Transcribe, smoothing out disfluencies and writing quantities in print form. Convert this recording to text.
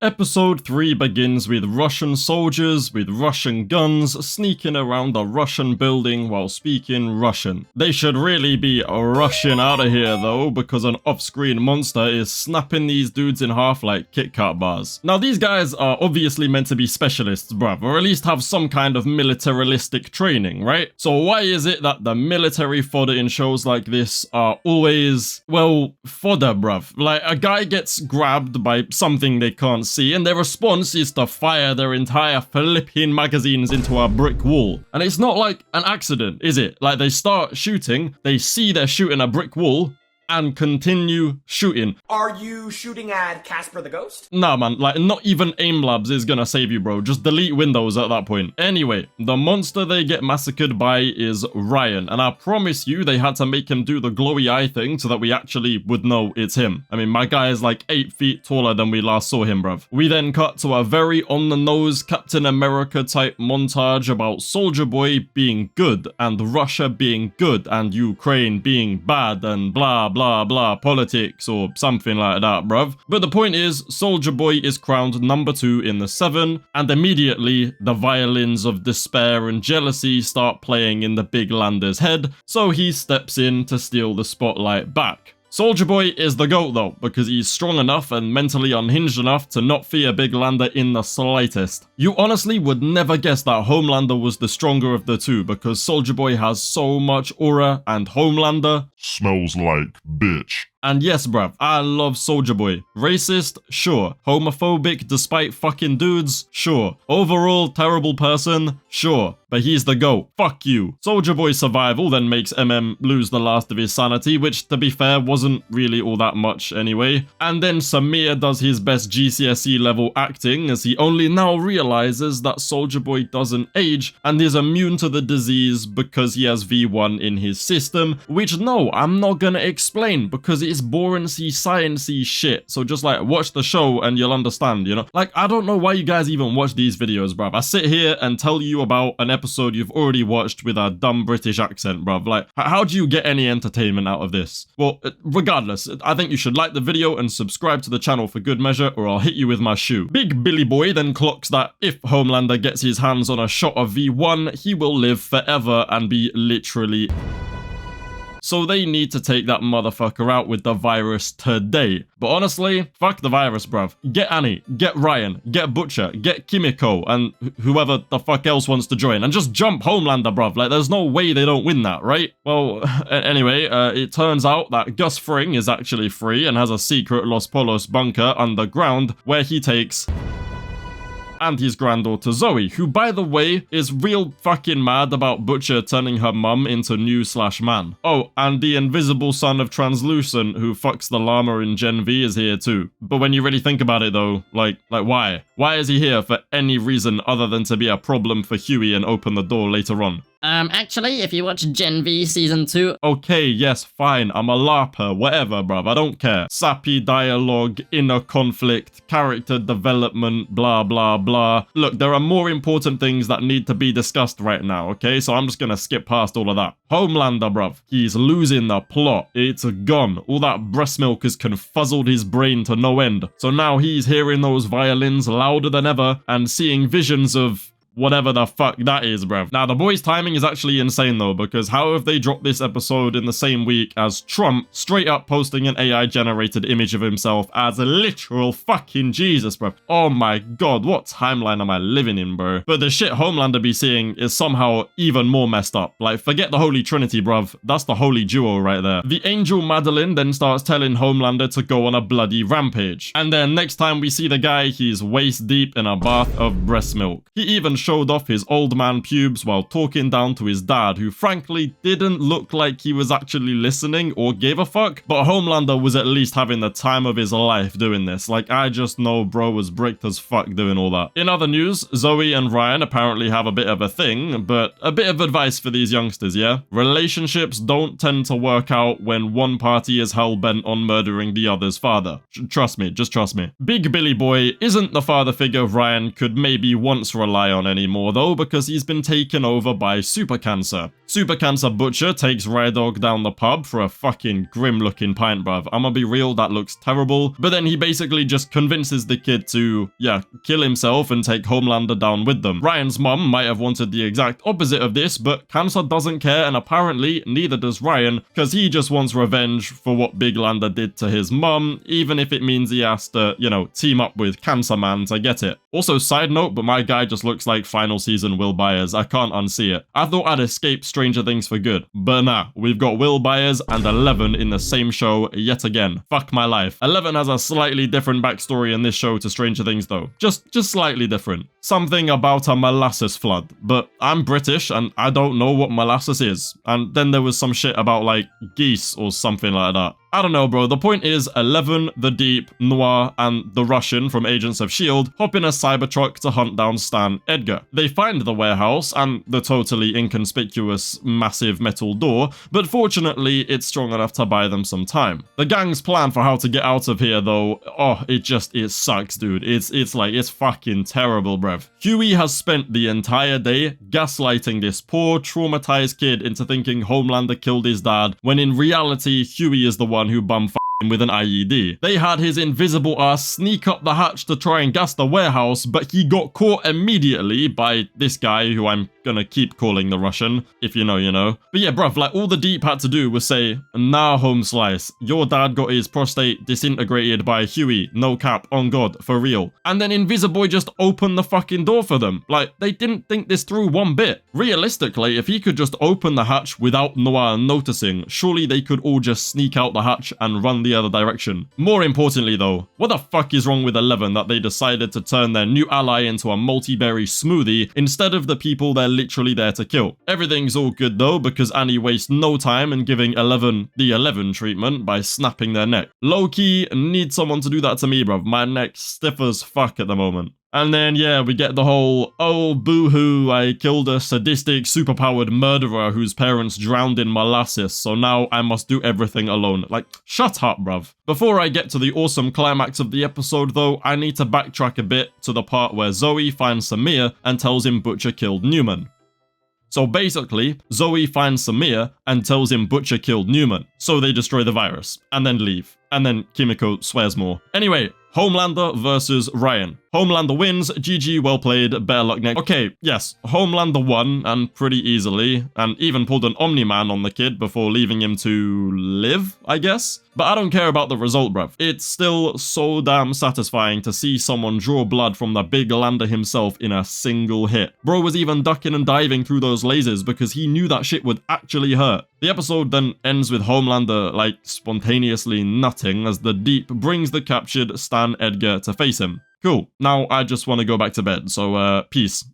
Episode 3 begins with Russian soldiers with Russian guns sneaking around a Russian building while speaking Russian. They should really be rushing out of here though, because an off-screen monster is snapping these dudes in half like Kit Kat bars. Now these guys are obviously meant to be specialists, bruv, or at least have some kind of militaristic training, right? So why is it that the military fodder in shows like this are always, well, fodder, bruv? Like, a guy gets grabbed by something they can't see, and their response is to fire their entire flipping magazines into a brick wall. And it's not like an accident, is it? Like, they start shooting, they see they're shooting a brick wall, and continue shooting. Are you shooting at Casper the Ghost? Nah, man, like, not even aim labs is gonna save you, bro. Just delete Windows at that point. Anyway, the monster they get massacred by is Ryan, and I promise you they had to make him do the glowy eye thing so that we actually would know it's him. I mean, my guy is like 8 feet taller than we last saw him, bruv. We then cut to a very on-the-nose Captain America type montage about Soldier Boy being good, and Russia being good, and Ukraine being bad, and blah blah politics or something like that, bruv. But the point is, Soldier Boy is crowned number 2 in the 7, and immediately the violins of despair and jealousy start playing in the big lander's head, so he steps in to steal the spotlight back. Soldier Boy is the GOAT though, because he's strong enough and mentally unhinged enough to not fear Big Lander in the slightest. You honestly would never guess that Homelander was the stronger of the two, because Soldier Boy has so much aura and Homelander smells like bitch. And yes, bruv, I love Soldier Boy. Racist? Sure. Homophobic despite fucking dudes? Sure. Overall terrible person? Sure. But he's the GOAT. Fuck you. Soldier Boy's survival then makes MM lose the last of his sanity, which, to be fair, wasn't really all that much anyway. And then Samir does his best GCSE level acting, as he only now realizes that Soldier Boy doesn't age and is immune to the disease because he has V1 in his system, which no, I'm not gonna explain because it's boring-y, science-y shit. So just like watch the show and you'll understand, you know? Like, I don't know why you guys even watch these videos, bruv. I sit here and tell you about an episode you've already watched with a dumb British accent, bruv. Like, how do you get any entertainment out of this? Well, regardless, I think you should like the video and subscribe to the channel for good measure, or I'll hit you with my shoe. Big Billy Boy then clocks that if Homelander gets his hands on a shot of V1, he will live forever and be literally... So they need to take that motherfucker out with the virus today. But honestly, fuck the virus, bruv. Get Annie, get Ryan, get Butcher, get Kimiko, and whoever the fuck else wants to join. And just jump Homelander, bruv. Like, there's no way they don't win that, right? Well, anyway, it turns out that Gus Fring is actually free and has a secret Los Polos bunker underground where he takes... and his granddaughter Zoe, who, by the way, is real fucking mad about Butcher turning her mum into new/man. Oh, and the invisible son of Translucent, who fucks the llama in Gen V, is here too. But when you really think about it though, like why? Why is he here for any reason other than to be a problem for Huey and open the door later on? Actually, if you watch Gen V Season 2... Okay, yes, fine, I'm a LARPer, whatever, bruv, I don't care. Sappy dialogue, inner conflict, character development, blah, blah, blah. Look, there are more important things that need to be discussed right now, okay? So I'm just gonna skip past all of that. Homelander, bruv, he's losing the plot. It's gone. All that breast milk has confuzzled his brain to no end. So now he's hearing those violins louder than ever and seeing visions of... whatever the fuck that is, bruv. Now, the boys' timing is actually insane, though, because how have they dropped this episode in the same week as Trump straight up posting an AI-generated image of himself as a literal fucking Jesus, bruv? Oh my god, what timeline am I living in, bro? But the shit Homelander be seeing is somehow even more messed up. Like, forget the Holy Trinity, bruv. That's the holy duo right there. The angel Madeline then starts telling Homelander to go on a bloody rampage. And then next time we see the guy, he's waist deep in a bath of breast milk. He even showed off his old man pubes while talking down to his dad, who frankly didn't look like he was actually listening or gave a fuck, but Homelander was at least having the time of his life doing this. Like, I just know bro was bricked as fuck doing all that. In other news, Zoe and Ryan apparently have a bit of a thing, but a bit of advice for these youngsters, yeah? Relationships don't tend to work out when one party is hell-bent on murdering the other's father. Trust me, just trust me. Big Billy Boy isn't the father figure Ryan could maybe once rely on anymore though, because he's been taken over by Super Cancer. Super Cancer Butcher takes Rydog down the pub for a fucking grim looking pint, bruv. I'ma be real, that looks terrible. But then he basically just convinces the kid to, yeah, kill himself and take Homelander down with them. Ryan's mum might have wanted the exact opposite of this, but Cancer doesn't care, and apparently neither does Ryan, because he just wants revenge for what Big Lander did to his mum, even if it means he has to, you know, team up with Cancer Man to get it. Also, side note, but my guy just looks like final season Will Byers. I can't unsee it. I thought I'd escape Stranger Things for good, but nah, we've got Will Byers and Eleven in the same show yet again. Fuck my life. Eleven has a slightly different backstory in this show to Stranger Things though. Just slightly different. Something about a molasses flood, but I'm British and I don't know what molasses is. And then there was some shit about like geese or something like that. I don't know, bro. The point is, Eleven, the Deep, Noir, and the Russian from Agents of S.H.I.E.L.D. hop in a Cybertruck to hunt down Stan Edgar. They find the warehouse and the totally inconspicuous massive metal door, but fortunately, it's strong enough to buy them some time. The gang's plan for how to get out of here, though, oh, it sucks, dude. It's fucking terrible, bruv. Huey has spent the entire day gaslighting this poor, traumatized kid into thinking Homelander killed his dad, when in reality, Huey is the one who bum-f***ed with an IED. They had his invisible ass sneak up the hatch to try and gas the warehouse, but he got caught immediately by this guy who I'm gonna keep calling the Russian. If you know, you know. But yeah, bruv, like all the Deep had to do was say, nah, home slice, your dad got his prostate disintegrated by Huey, no cap, on God, for real. And then Invisiboy just opened the fucking door for them. Like, they didn't think this through one bit. Realistically, if he could just open the hatch without Noir noticing, surely they could all just sneak out the hatch and run the other direction. More importantly though, what the fuck is wrong with Eleven that they decided to turn their new ally into a multi-berry smoothie instead of the people they're literally there to kill? Everything's all good though, because Annie wastes no time in giving Eleven the 11 treatment by snapping their neck. Low-key, need someone to do that to me, bruv. My neck's stiff as fuck at the moment. And then, yeah, we get the whole, oh, boo-hoo, I killed a sadistic, superpowered murderer whose parents drowned in molasses, so now I must do everything alone. Like, shut up, bruv. Before I get to the awesome climax of the episode, though, I need to backtrack a bit to the part where Zoe finds Samir and tells him Butcher killed Newman. So basically, Zoe finds Samir and tells him Butcher killed Newman, so they destroy the virus, and then leave. And then Kimiko swears more. Anyway, Homelander versus Ryan. Homelander wins, GG, well played, better luck next. Okay, yes, Homelander won, and pretty easily, and even pulled an Omni-Man on the kid before leaving him to live, I guess? But I don't care about the result, bruv. It's still so damn satisfying to see someone draw blood from the Big Lander himself in a single hit. Bro was even ducking and diving through those lasers because he knew that shit would actually hurt. The episode then ends with Homelander, like, spontaneously nutting as the Deep brings the captured Stan Edgar to face him. Cool. Now I just want to go back to bed, so peace.